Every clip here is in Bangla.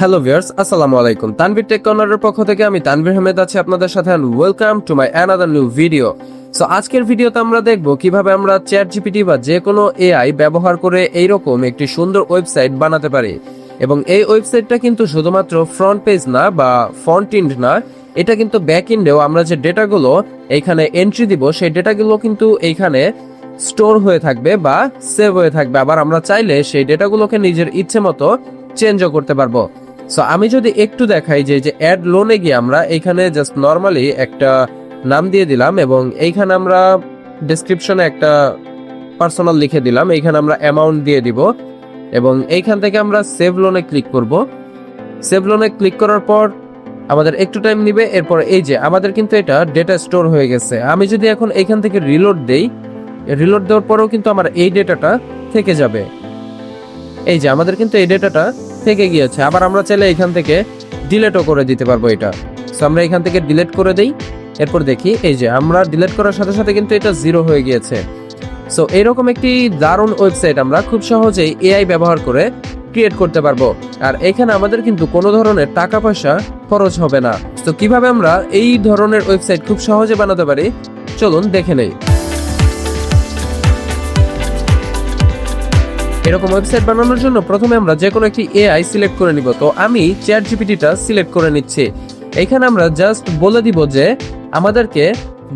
হ্যালো ভিউয়ার্স, আসসালামু আলাইকুম। তানভীর টেক কর্নারের পক্ষ থেকে আমি তানভীর আহমেদ আছি আপনাদের সাথে। Welcome to my another new video. So আজকের ভিডিওতে আমরা দেখব কিভাবে আমরা চ্যাট জিপিটি বা যে কোনো এআই ব্যবহার করে এইরকম একটি সুন্দর ওয়েবসাইট বানাতে পারি। এবং এই ওয়েবসাইটটা কিন্তু শুধুমাত্র ফ্রন্ট পেজ না বা ফ্রন্ট এন্ড না, এটা কিন্তু ব্যাক এন্ডেও আমরা যে ডেটাগুলো এইখানে এন্ট্রি দিব সেই ডেটাগুলো কিন্তু এইখানে স্টোর হয়ে থাকবে বা সেভ হয়ে থাকবে। আবার আমরা চাইলে সেই ডেটাগুলোকে নিজের ইচ্ছে মতো চেঞ্জও করতে পারবো। সো আমি যদি একটু দেখাই যে অ্যাড লোনে গিয়ে আমরা এখানে জাস্ট নর্মালি একটা নাম দিয়ে দিলাম এবং এইখানে আমরা ডেসক্রিপশনে একটা পার্সোনাল লিখে দিলাম, এইখানে আমরা অ্যামাউন্ট দিয়ে দিব এবং এইখান থেকে আমরা সেভ লোনে ক্লিক করব। সেভ লোনে ক্লিক করার পর আমাদের একটু টাইম নিবে। এরপর এই যে আমাদের কিন্তু এটা ডেটা স্টোর হয়ে গেছে। আমি যদি এখন এইখান থেকে রিলোড দেই, রিলোড দেওয়ার পরেও কিন্তু আমার এই ডেটাটা থেকে যাবে। এই যে আমাদের কিন্তু এই ডেটাটা থেকে গিয়েছে। আবার আমরা চাইলে এখান থেকে ডিলেটও করে দিতে পারবো এটা। সো আমরা এখান থেকে ডিলেট করে দেই। এরপর দেখি এই যে আমরা ডিলেট করার সাথে সাথে কিন্তু এটা জিরো হয়ে গিয়েছে। সো এরকম একটি দারুণ ওয়েবসাইট আমরা খুব সহজেই এআই ব্যবহার করে ক্রিয়েট করতে পারবো। আর এখানে আমাদের কিন্তু কোনো ধরনের টাকা পয়সা খরচ হবে না। তো কিভাবে আমরা এই ধরনের ওয়েবসাইট খুব সহজে বানাতে পারি চলুন দেখে নেই। এরকম ওয়েবসাইট বানানোর জন্য প্রথমে আমরা যে কোনো একটি এআই সিলেক্ট করে নিব। তো আমি চ্যাট জিপিটিটা সিলেক্ট করে নিচ্ছি। এখানে আমরা জাস্ট বলে দিব যে আমাদেরকে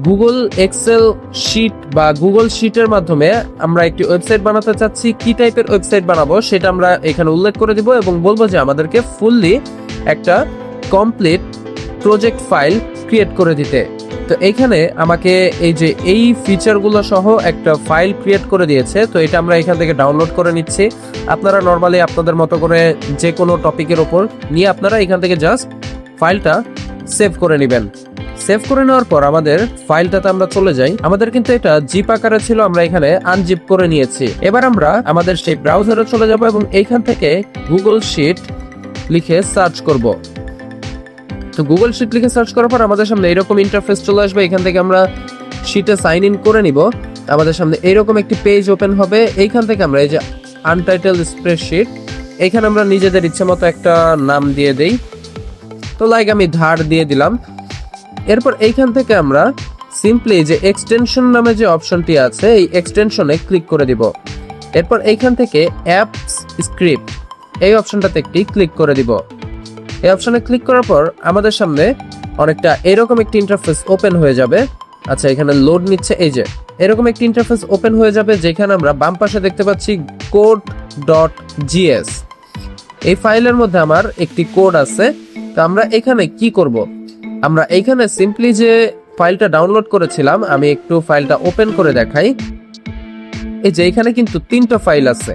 গুগল এক্সেল শিট বা গুগল শিটের মাধ্যমে আমরা একটি ওয়েবসাইট বানাতে চাচ্ছি, কি টাইপের ওয়েবসাইট বানাবো সেটা আমরা এখানে উল্লেখ করে দিব এবং বলবো যে আমাদেরকে ফুললি একটা কমপ্লিট প্রজেক্ট ফাইল ক্রিয়েট করে দিতে। তো এইখানে আমাকে এই যে এই ফিচারগুলো সহ একটা ফাইল ক্রিয়েট করে দিয়েছে। তো এটা আমরা এখান থেকে ডাউনলোড করে নিচ্ছি। আপনারা নর্মালি আপনাদের মতো করে যে কোনো টপিকের ওপর নিয়ে আপনারা এখান থেকে জাস্ট ফাইলটা সেভ করে নেবেন। সেভ করে নেওয়ার পর আমাদের ফাইলটাতে আমরা চলে যাই। আমাদের কিন্তু এটা জিপ আকারে ছিল, আমরা এখানে আনজিপ করে নিয়েছি। এবার আমরা আমাদের সেই ব্রাউজারে চলে যাব এবং এইখান থেকে গুগল শিট লিখে সার্চ করব। তো গুগল শিট লিখে সার্চ করার পর আমাদের সামনে এরকম ইন্টারফেস চলে আসবে। এখান থেকে আমরা শিটে সাইন ইন করে নিব। আমাদের সামনে এরকম একটি পেজ ওপেন হবে। এইখান থেকে আমরা এই যে আনটাইটেলড স্প্রেডশিট, এইখানে আমরা নিজেদের ইচ্ছে মতো একটা নাম দিয়ে দেই। তো লাইক আমি ধার দিয়ে দিলাম। এরপর এইখান থেকে আমরা সিম্পলি যে এক্সটেনশন নামে যে অপশনটি আছে এই এক্সটেনশনে ক্লিক করে দিব। এরপর এইখান থেকে অ্যাপস স্ক্রিপ্ট এই অপশনটাতে একটি ক্লিক করে দিব। এই অপশনে ক্লিক করার পর আমাদের সামনে অনেকটা এরকম একটি ইন্টারফেস ওপেন হয়ে যাবে। আচ্ছা, এখানে লোড নিচ্ছে। এই যে এরকম একটি ইন্টারফেস ওপেন হয়ে যাবে যেখানে আমরা বাম পাশে দেখতে পাচ্ছি code.js। এই ফাইলের মধ্যে আমার একটি কোড আছে। তো আমরা এখানে কি করব, আমরা এইখানে সিম্পলি যে ফাইলটা ডাউনলোড করেছিলাম, আমি একটু ফাইলটা ওপেন করে দেখাই। এই যে এখানে কিন্তু তিনটা ফাইল আছে,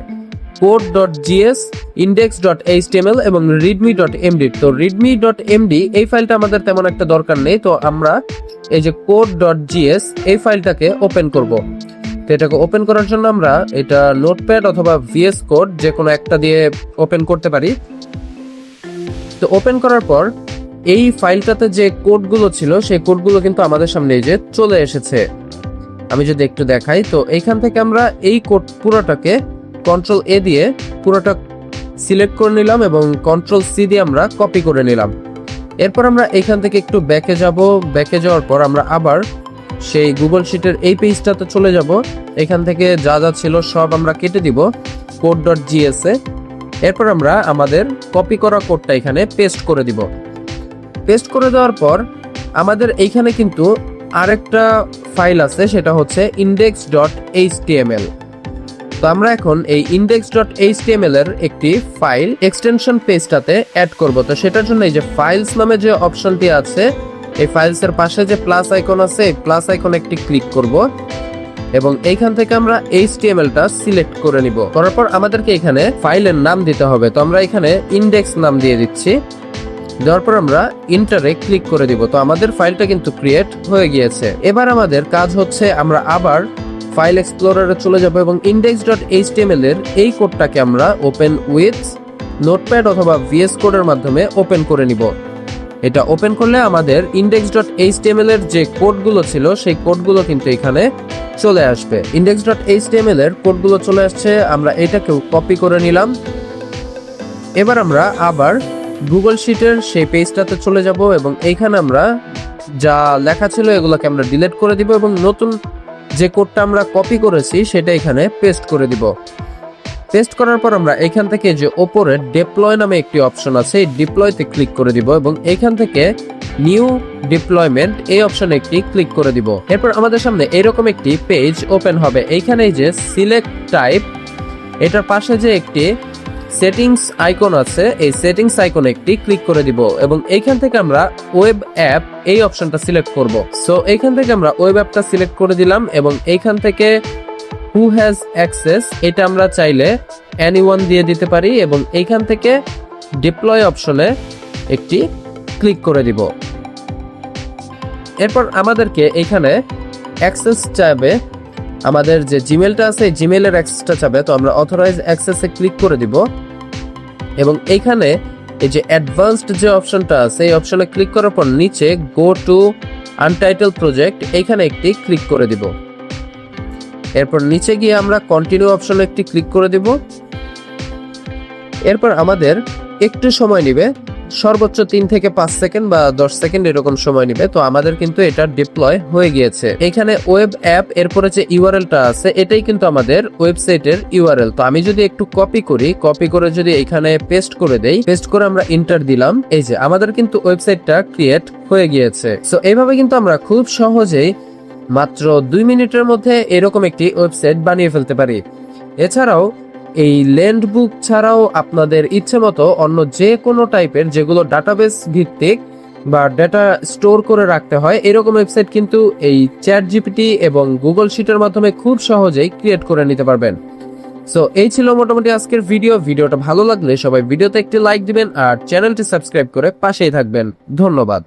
code.js, index.html এবং readme.md। তো readme.md এই ফাইলটা আমাদের তেমন একটা দরকার নেই। তো আমরা এই যে code.js এই ফাইলটাকে ওপেন করব। তো এটাকে ওপেন করার জন্য আমরা এটা নোটপ্যাড অথবা ভিএস কোড যে কোনো একটা দিয়ে ওপেন করতে পারি। তো ওপেন করার পর এই ফাইলটাতে যে কোডগুলো ছিল সেই কোডগুলো কিন্তু আমাদের সামনে এই যে চলে এসেছে। আমি যদি একটু দেখাই, তো এইখান থেকে আমরা এই কোড পুরোটাকে কন্ট্রোল এ দিয়ে পুরোটা সিলেক্ট করে নিলাম এবং কন্ট্রোল সি দিয়ে আমরা কপি করে নিলাম। এরপর আমরা এখান থেকে একটু ব্যাকে যাব। ব্যাকে যাওয়ার পর আমরা আবার সেই গুগল শিটের এই পেজটাতে চলে যাব। এখান থেকে যা যা ছিল সব আমরা কেটে দিব code.js এ। এরপর আমরা আমাদের কপি করা কোডটা এখানে পেস্ট করে দিব। পেস্ট করে দেওয়ার পর আমাদের এইখানে কিন্তু আরেকটা ফাইল আছে, সেটা হচ্ছে index.html। তো আমরা এখন এই index.html এর একটি ফাইল এক্সটেনশন পেজটাতে অ্যাড করব। তো সেটার জন্য এই যে ফাইলস নামে যে অপশনটি আছে, এই ফাইলস এর পাশে যে প্লাস আইকন আছে, এই প্লাস আইকনে একটি ক্লিক করব এবং এইখান থেকে আমরা html-টা সিলেক্ট করে নিব। করার পর আমাদেরকে এখানে ফাইলের নাম দিতে হবে। তো আমরা এখানে ইনডেক্স নাম দিয়ে দিচ্ছি। দেওয়ার পর আমরা ইন্টারে ক্লিক করে দিব। তো আমাদের ফাইলটা কিন্তু ক্রিয়েট হয়ে গিয়েছে। এবার আমাদের কাজ হচ্ছে আমরা আবার ফাইল এক্সপ্লোরারে চলে যাব এবং index.html এর এই কোডটাকে আমরা ওপেন উইথ নোটপ্যাড অথবা ভিএস কোডের মাধ্যমে ওপেন করে নিব। এটা ওপেন করলে আমাদের index.html এর যে কোডগুলো ছিল সেই কোডগুলো কিন্তু এখানে চলে আসবে। index.html এর কোডগুলো চলে আসছে, আমরা এটাকেও কপি করে নিলাম। এবার আমরা আবার গুগল শিটের সেই পেজটাতে চলে যাব এবং এইখানে আমরা যা লেখা ছিল এগুলোকে আমরা ডিলিট করে দিব এবং নতুন যে কোডটা আমরা কপি করেছি সেটা এখানে পেস্ট করে দিব। পেস্ট করার পর আমরা এখান থেকে যে ওপরে ডিপ্লয় নামে একটি অপশন আছে এই ডিপ্লয়তে ক্লিক করে দিব এবং এখান থেকে নিউ ডিপ্লয়মেন্ট এই অপশনে একটি ক্লিক করে দিব। এরপর আমাদের সামনে এরকম একটি পেজ ওপেন হবে। এইখানে যে সিলেক্ট টাইপ এটার পাশে যে একটি সেটিংস আইকন আছে এই সেটিংস আইকনে একটি ক্লিক করে দিব এবং এইখান থেকে আমরা ওয়েব অ্যাপ এই অপশনটা সিলেক্ট করব। সো এইখান থেকে আমরা ওয়েব অ্যাপটা সিলেক্ট করে দিলাম এবং এইখান থেকে হু হ্যাজ অ্যাক্সেস এটা আমরা চাইলে এনিওয়ান দিয়ে দিতে পারি এবং এইখান থেকে ডিপ্লয় অপশনে একটি ক্লিক করে দিব। এরপর আমাদেরকে এইখানে অ্যাক্সেস চাইবে, আমাদের যে জিমেলটা আছে এই জিমেলের অ্যাক্সেসটা চাবে, তো আমরা অথরাইজ অ্যাক্সেসে ক্লিক করে দিব এবং এইখানে এই যে অ্যাডভান্সড যে অপশনটা আছে এই অপশনে ক্লিক করার পর নিচে গো টু আনটাইটেল প্রজেক্ট এইখানে একটি ক্লিক করে দিব। এরপর নিচে গিয়ে আমরা কন্টিনিউ অপশনে একটি ক্লিক করে দিব। এরপর আমাদের একটু সময় নেবে, সর্বোচ্চ 3 থেকে 5 সেকেন্ড বা 10 সেকেন্ড এরকম সময় নেবে। তো আমাদের কিন্তু এটা ডিপ্লয় হয়ে গিয়েছে। এখানে ওয়েব অ্যাপ এরপরে যে ইউআরএলটা আছে এটাই কিন্তু আমাদের ওয়েবসাইটের ইউআরএল। তো আমি যদি একটু কপি করে যদি এখানে পেস্ট করে দেই, পেস্ট করে আমরা এন্টার দিলাম, এই যে আমাদের কিন্তু ওয়েবসাইটটা ক্রিয়েট হয়ে গিয়েছে। সো এইভাবে কিন্তু আমরা খুব সহজেই মাত্র 2 মিনিটের মধ্যে এরকম একটি ওয়েবসাইট বানিয়ে ফেলতে পারি। এছাড়াও এই ল্যান্ড বুক ছাড়াও আপনাদের ইচ্ছে মতো অন্য যে কোনো টাইপের যেগুলো ডাটাবেস ভিত্তিক বা ডেটা স্টোর করে রাখতে হয় এরকম ওয়েবসাইট কিন্তু এই চ্যাট জিপিটি এবং গুগল শিটের মাধ্যমে খুব সহজেই ক্রিয়েট করে নিতে পারবেন। সো এই ছিল মোটামুটি আজকের ভিডিওটা ভালো লাগলে সবাই ভিডিওতে একটি লাইক দিবেন আর চ্যানেলটি সাবস্ক্রাইব করে পাশেই থাকবেন। ধন্যবাদ।